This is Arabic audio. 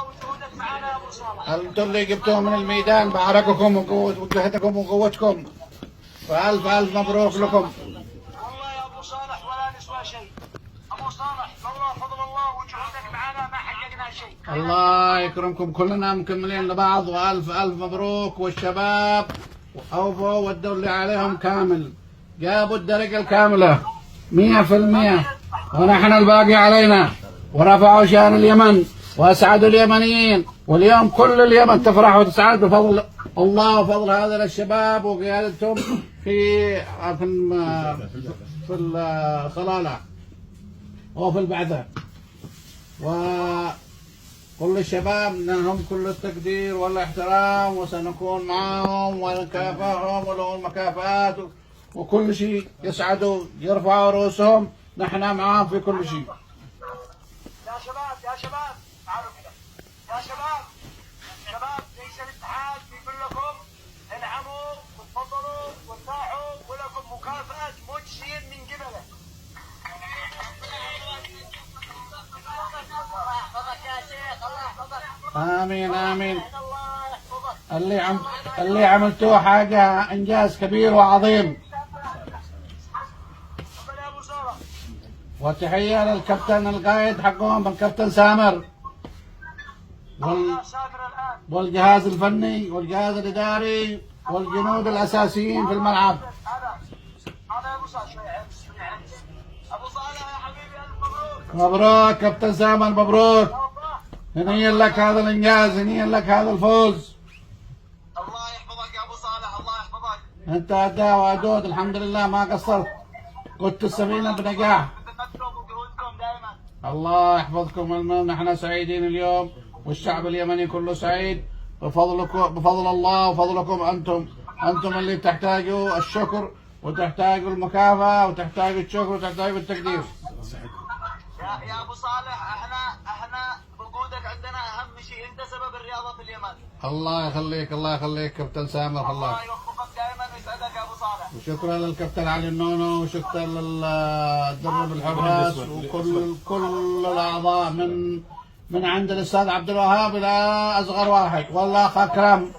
وجهودك معنا يا ابو صالح. انتم اللي جبتوهم من الميدان بعرقكم وجهدكم وقوتكم، فألف ألف مبروك لكم. والله يا ابو صالح ولا نسوى شيء. ابو صالح لولا فضل الله وجهودك معنا ما حققنا شيء. الله يكرمكم، كلنا مكملين لبعض، وألف ألف مبروك. والشباب أوفوا ودوا اللي عليهم كامل، جابوا الدرجة الكاملة 100%، ونحن الباقي علينا، ورفعوا شأن اليمن وأسعدوا اليمنيين، واليوم كل اليمن تفرح وتسعد بفضل الله وفضل هذا الشباب وقيادتهم في الصلالة وفي البعثة. وكل الشباب لهم كل التقدير والاحترام، وسنكون معهم ونكافئهم ولهم المكافآت وكل شيء. يسعدوا يرفعوا رؤوسهم، نحن معهم في كل شيء. يا شباب يا شباب تعالوا كده يا شباب. شباب ليس الاتحاد بيقول لكم انعموا وتفضلوا وارتاحوا ولكم مكافأة مجزية من قبله. الله يحفظك يا شيخ، الله يحفظك. آمين آمين. الله يحفظك. اللي عملتوه حاجة إنجاز كبير وعظيم. تفضل يا ابو صالح. وتحية للكابتن القائد حقهم الكابتن سامر سافر الان. والجهاز الفني والجهاز الإداري والجنود الأساسيين في الملعب. هذا يا ابو صالح شوي ابو صالح يا حبيبي الف مبروك. مبروك كابتن سامر، مبروك. هنيئا لك هذا الإنجاز، هنيئا لك هذا الفوز. الله يحفظك يا ابو صالح، الله يحفظك. أنت أداء وأدود الحمد لله، ما قصرت، قدت السفينة بنجاح. بذمتكم وجهودكم دائما. الله يحفظكم. المهم نحن سعيدين اليوم، والشعب اليمني كله سعيد بفضلكم، بفضل الله وفضلكم أنتم اللي تحتاجوا الشكر وتحتاجوا المكافأة وتحتاجوا الشكر وتحتاجوا التقدير. يا ابو صالح احنا وجودك عندنا اهم شيء، انت سبب الرياضه في اليمن. الله يخليك، الله يخليك كابتن سامر. الله يوفقك دائما ويسعدك يا ابو صالح. وشكرا للكابتن علي النونو، وشكرا للمدرب الحراس وكل الاعضاء من عند الاستاذ عبد الوهاب الى اصغر واحد، والله اكرم.